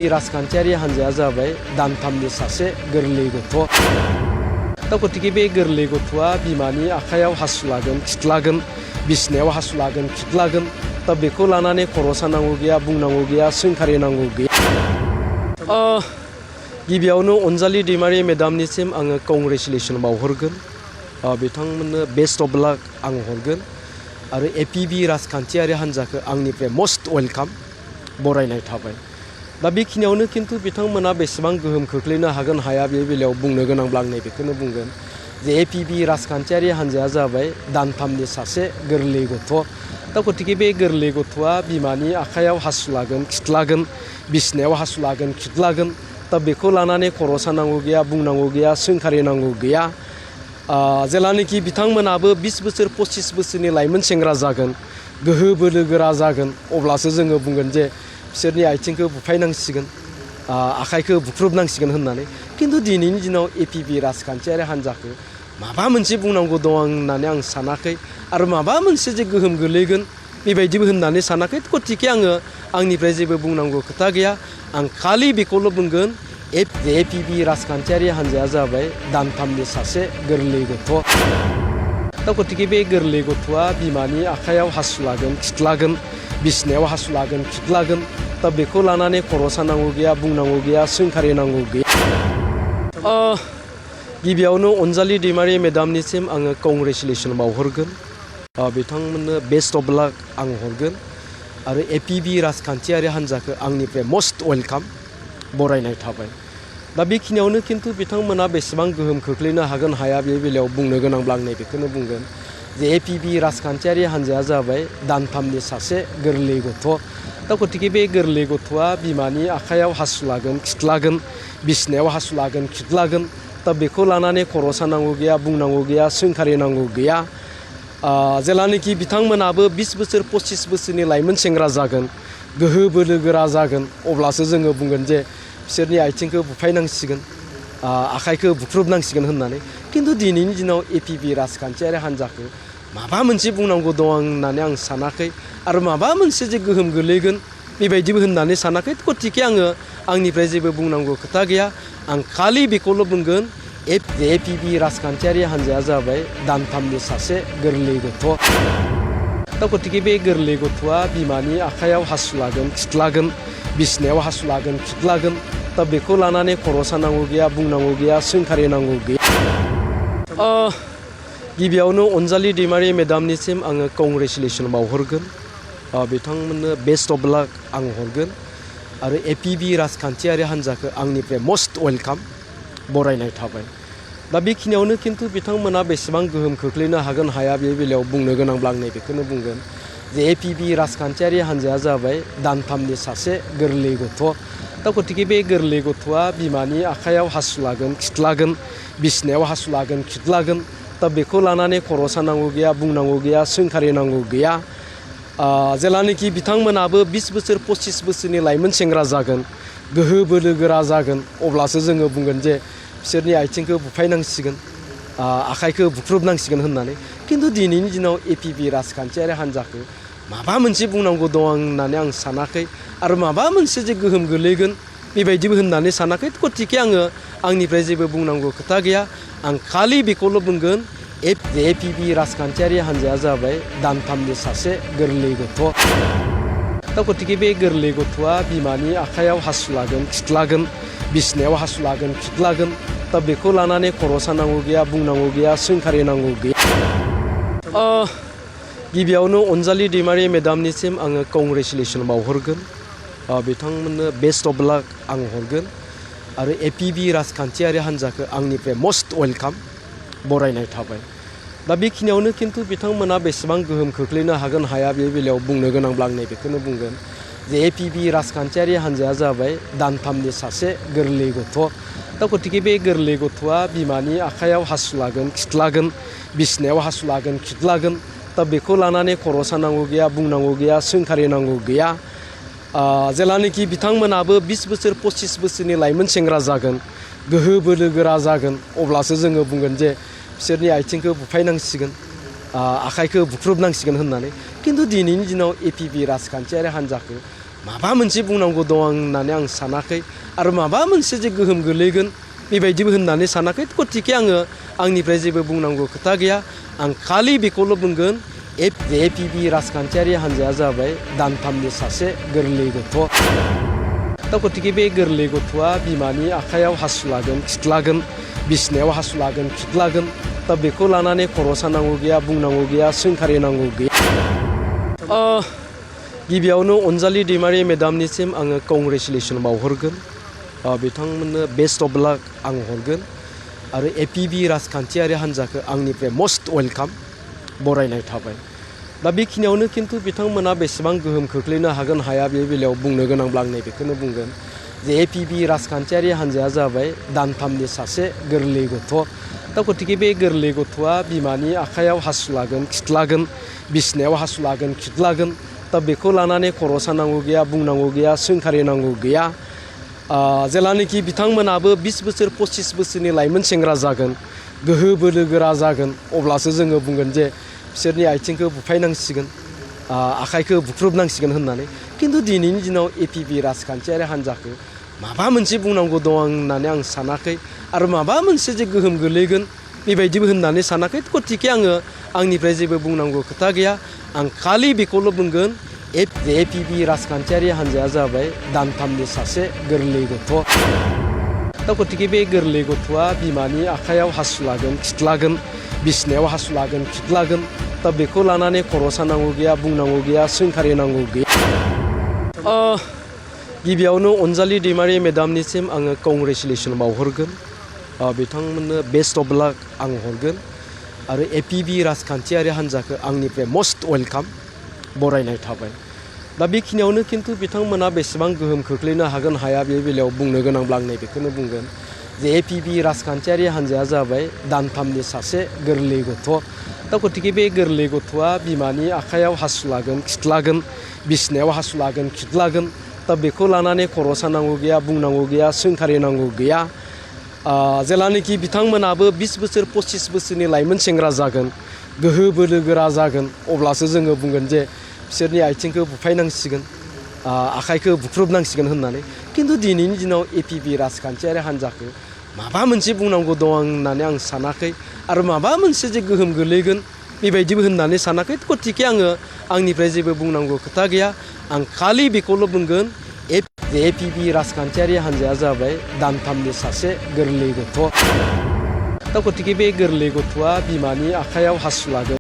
राजखान्थियारि हान्जाया जाबाय दानथामनि सासे गोरलै गथ'। दा गतिके बे गोरलै गथ'आ बिमानि आखायाव हासु लागोन, खिथ्लागोन, बिसिनायाव हासु लागोन, खिथ्लागोन। दा बेखौ लानानै खर' सानांगौ गैया, बुंनांगौ गैया, सोंखारिनांगौ गैया। गिबियावनो अनजालि दैमारि मेडामनिसिम आङो कंग्रेचुलेसन बावहरगोन। बिथांमोननो बेस्ट अफ लाक आं हरगोन। आरो एपिबि राजखान्थियारि हान्जाखौ आंनिफ्राय मस्ट वेलकाम बरायनाय थाबाय। दा बेखिनियावनो खिन्थु बिथांमोना बेसेबां गोहोम खोख्लैनो हागोन हाया बे बेलायाव बुंनो गोनांब्ला आं नैबेखौनो बुंगोन जे एपिबि राजखान्थियारि हान्जाया जाबाय दानथामनि सासे गोरलै गथ'। दा गतिके बे गोरलै गथ'आ बिमानि आखायाव हासु लागोन, खिथ्लागोन, बिसिनायाव हासु लागोन, खिथ्लागोन। दा बेखौ लानानै खर' सानांगौ गैया, बुंनांगौ गैया, सोंखारिनांगौ गैया। जेलानोखि बिथांमोनाबो 20 बोसोर 25 बोसोरनि लाइमोन सेंग्रा जागोन, गोहो बोलो गोरा जागोन, अब्लासो जोङो बुंगोन जे बिसोरनि आथिंखौ बुफायनांसिगोन, आखाइखौ बुख्रुबनांसिगोन होननानै। खिन्थु दिनैनि दिनाव एपिबि राजखान्थियारि हान्जाखौ माबा मोनसे बुंनांगौ दं होननानै आं सानाखै, आरो माबा मोनसे जे गोहोम गोलैगोन बेबायदिबो होननानै सानाखै। गतिके आङो आंनिफ्राय जेबो बुंनांगौ खोथा गैया। आं खालि बेखौल' बुंगोन एपिबि राजखान्थियारि हान्जाया जाबाय दानथामनि सासे गोरलै गथ'। दा गतिके बे गोरलै गथ'आ बिमानि आखायाव हासु लागोन, खिथ्लागोन, बिसिनायाव हासु लागोन, खिथ्लागोन। दा बेखौ लानानै खर' सानांगौ गैया, बुंनांगौ गैया, सोंखारिनांगौ गैया। गिबियावनो अनजालि दैमारि मेडामनिसिम आङो कंग्रेचुलेसन बावहरगोन। बिथांमोननो बेस्ट अफ लाक आं हरगोन। आरो एपिबि राजखान्थियारि हान्जाखौ आंनिफ्राय मस्ट वेलकाम बरायनाय थाबाय। दा बेखिनियावनो खिन्थु बिथांमोना बेसेबां गोहोम खोख्लैनो हागोन हाया बे बेलायाव बुंनो गोनांब्ला आं नैबेखौनो बुंगोन जे एपिबि राजखान्थियारि हान्जाया जाबाय दानथामनि सासे गोरलै गथ'। दा गतिके बे गोरलै गथ'आ बिमानि आखायाव हासु लागोन, खिथ्लागोन, बिसिनायाव हासु लागोन, खिथ्लागोन। दा बेखौ लानानै खर' सानांगौ गैया, बुंनांगौ गैया, सोंखारिनांगौ गैया। जेलानोखि बिथांमोनाबो 20 बोसोर 25 बोसोरनि लाइमोन सेंग्रा जागोन, गोहो बोलो गोरा जागोन, अब्लासो जोङो बुंगोन जे बिसोरनि आथिंखौ बुफायनांसिगोन, आखाइखौ बुख्रुबनांसिगोन होननानै। खिन्थु दिनैनि दिनाव एपिबि राजखान्थियारि हान्जाखौ माबा मोनसे बुंनांगौ दं होननानै आं सानाखै, आरो माबा मोनसे जे गोहोम गोलैगोन बेबायदिबो होननानै सानाखै। गतिके आङो आंनिफ्राय जेबो बुंनांगौ खोथा गैया। आं खालि बेखौल' बुंगोन एपिबि राजखान्थियारि हान्जाया जाबाय दानथामनि सासे गोरलै गथ'। दा गतिके बे गोरलै गथ'आ बिमानि आखायाव हासु लागोन, खिथ्लागोन, बिसिनायाव हासु लागोन, खिथ्लागोन। दा बेखौ लानानै खर' सानांगौ गैया, बुंनांगौ गैया, सोंखारिनांगौ गैया। गिबियावनो अनजालि दैमारि मेडामनिसिम आङो कंग्रेचुलेसन बावहरगोन। बिथांमोननो बेस्ट अफ लाक आं हरगोन। आरो एपिबि राजखान्थियारि हान्जाखौ आंनिफ्राय मस्ट वेलकाम बरायनाय थाबाय। दा बेखिनियावनो खिन्थु बिथांमोना बेसेबां गोहोम खोख्लैनो हागोन हाया बे बेलायाव बुंनो गोनांब्ला आं नैबेखौनो बुंगोन जे एपिबि राजखान्थियारि हान्जाया जाबाय दानथामनि सासे गोरलै गथ'। दा गतिके बे गोरलै गथ'आ बिमानि आखायाव हासु लागोन, खिथ्लागोन, बिसिनायाव हासु लागोन, खिथ्लागोन। दा बेखौ लानानै खर' सानांगौ गैया, बुंनांगौ गैया, सोंखारिनांगौ गैया। जेलानोखि बिथांमोनाबो 20 बोसोर 25 बोसोरनि लाइमोन सेंग्रा जागोन, गोहो बोलो गोरा जागोन, अब्लासो जोङो बुंगोन जे बिसोरनि आथिंखौ बुफायनांसिगोन, आखाइखौ बुख्रुबनांसिगोन होननानै। खिन्थु दिनैनि दिनाव एपिबि राजखान्थियारि हान्जाखौ माबा मोनसे बुंनांगौ दं होननानै आं सानाखै, आरो माबा मोनसे जे गोहोम गोलैगोन बेबायदिबो होननानै सानाखै। गतिके आङो आंनिफ्राय जेबो बुंनांगौ खोथा गैया। आं खालि बेखौल' बुंगोन एपिबि राजखान्थियारि हान्जाया जाबाय दानथामनि सासे गोरलै गथ'। दा गतिके बे गोरलै गथ'आ बिमानि आखायाव हासु लागोन, खिथ्लागोन, बिसिनायाव हासु लागोन, खिथ्लागोन। दा बेखौ लानानै खर' सानांगौ गैया, बुंनांगौ गैया, सोंखारिनांगौ गैया। गिबियावनो अनजालि दैमारि मेडामनिसिम आङो कंग्रेचुलेसन बावहरगोन। बिथांमोननो बेस्ट अफ लाक आं हरगोन। आरो एपिबि राजखान्थियारि हान्जाखौ आंनिफ्राय मस्ट वेलकाम बरायनाय थाबाय। दा बेखिनियावनो खिन्थु बिथांमोना बेसेबां गोहोम खोख्लैनो हागोन हाया बे बेलायाव बुंनो गोनांब्ला आं नैबेखौनो बुंगोन जे एपिबि राजखान्थियारि हान्जाया जाबाय दानथामनि सासे गोरलै गथ'। दा गतिके बे गोरलै गथ'आ बिमानि आखायाव हासु लागोन, खिथ्लागोन, बिसिनायाव हासु लागोन, खिथ्लागोन। दा बेखौ लानानै खर' सानांगौ गैया, बुंनांगौ गैया, सोंखारिनांगौ गैया। जेलानोखि बिथांमोनाबो 20 बोसोर 25 बोसोरनि लाइमोन सेंग्रा जागोन, गोहो बोलो गोरा जागोन, अब्लासो जोङो बुंगोन जे बिसोरनि आथिंखौ बुफायनांसिगोन, आखाइखौ बुख्रुबनांसिगोन होननानै। खिन्थु दिनैनि दिनाव एपिबि राजखान्थियारि हान्जाखौ माबा मोनसे बुंनांगौ दं होननानै आं सानाखै आरो माबा मोनसे जे गोहोम गोलैगोन बेबायदिबो होननानै सानाखै। गतिके आङो आंनिफ्राय जेबो बुंनांगौ खोथा गैया। आं खालि बेखौल' बुंगोन एपिबि राजखान्थियारि हान्जाया जाबाय दानथामनि सासे गोरलै गथ'। दा गतिके बे गोरलै गथ'आ बिमानि आखायाव हासु लागोन खिथ्लागोन, बिसिनायाव हासु लागोन खिथ्लागोन। दा बेखौ लानानै खर' सानांगौ गैया, बुंनांगौ गैया, सोंखारिनांगौ गैया। गिबियावनो अनजालि दैमारि मेडामनिसिम आङो कंग्रेचुलेसन बावहरगोन। बिथांमोननो बेस्ट अफ लाक आं हरगोन आरो एपिबि राजखान्थियारि हान्जाखौ आंनिफ्राय मस्ट वेलकाम बरायनाय थाबाय। दा बेखिनियावनो खिन्थु बिथांमोना बेसेबां गोहोम खोख्लैनो हागोन हाया बे बेलायाव बुंनो गोनांब्ला आं नैबेखौनो बुंगोन जे एपिबि राजखान्थियारि हान्जाया जाबाय दानथामनि सासे गोरलै गथ'। दा गतिके बे गोरलै गथ'आ बिमानि आखायाव हासु लागोन खिथ्लागोन, बिसिनायाव हासु लागोन खिथ्लागोन। दा बेखौ लानानै खर' सानांगौ गैया, बुंनांगौ गैया, सोंखारिनांगौ गैया। जेलानोखि बिथांमोनाबो 20 बोसोर 25 बोसोरनि लाइमोन सेंग्रा जागोन, गोहो बोलो गोरा जागोन, अब्लासो जोङो बुंगोन जे बिसोरनि आथिंखौ बुफायनांसिगोन, आखाइखौ बुख्रुबनांसिगोन होननानै। खिन्थु दिनैनि दिनाव एपिबि राजखान्थियारि हान्जाखौ माबा मोनसे बुंनांगौ दं होननानै आं सानाखै आरो माबा मोनसे जे गोहोम गोलैगोन बेबायदिबो होननानै सानाखै। गतिके आङो आंनिफ्राय जेबो बुंनांगौ खोथा गैया। आं खालि बेखौल' बुंगोन एपिबि राजखान्थियारि हान्जाया जाबाय दानथामनि सासे गोरलै गथ'। दा गतिके बे गोरलै गथ'आ बिमानि आखायाव हासु लागोन खिथ्लागोन, बिसिनायाव हासु लागोन खिथ्लागोन। दा बेखौ लानानै खर' सानांगौ गैया, बुंनांगौ गैया, सोंखारिनांगौ गैया। गिबियावनो अनजालि दैमारि मेडामनिसिम आङो कंग्रेचुलेसन बावहरगोन। बिथांमोननो बेस्ट अफ लाक आं हरगोन आरो एपिबि राजखान्थियारि हान्जाखौ आंनिफ्राय मस्ट वेलकाम बरायनाय थाबाय। दा बेखिनियावनो खिन्थु बिथांमोना बेसेबां गोहोम खोख्लैनो हागोन हाया बे बेलायाव बुंनो गोनांब्ला आं नैबेखौनो बुंगोन जे एपिबि राजखान्थियारि हान्जाया जाबाय दानथामनि सासे गोरलै गथ'। दा गतिके बे गोरलै गथ'आ बिमानि आखायाव हासु लागोन खिथ्लागोन, बिसिनायाव हासु लागोन खिथ्लागोन। दा बेखौ लानानै खर' सानांगौ गैया, बुंनांगौ गैया, सोंखारिनांगौ गैया। जेलानोखि बिथांमोनाबो 20 बोसोर 25 बोसोरनि लाइमोन सेंग्रा जागोन, गोहो बोलो गोरा जागोन, अब्लासो जोङो बुंगोन जे बिसोरनि आथिंखौ बुफायनांसिगोन, आखाइखौ बुख्रुबनांसिगोन होननानै। खिन्थु दिनैनि दिनाव एपिबि राजखान्थियारि हान्जाखौ माबा मोनसे बुंनांगौ दं होननानै आं सानाखै आरो माबा मोनसे जे गोहोम गोलैगोन बेबायदिबो होननानै सानाखै। गतिके आङो आंनिफ्राय जेबो बुंनांगौ खोथा गैया। आं खालि बेखौल' बुंगोन एपिबि राजखान्थियारि हान्जाया जाबाय दानथामनि सासे गोरलै गथ'। दा गतिके बे गोरलै गथ'आ बिमानि आखायाव हासु लागोन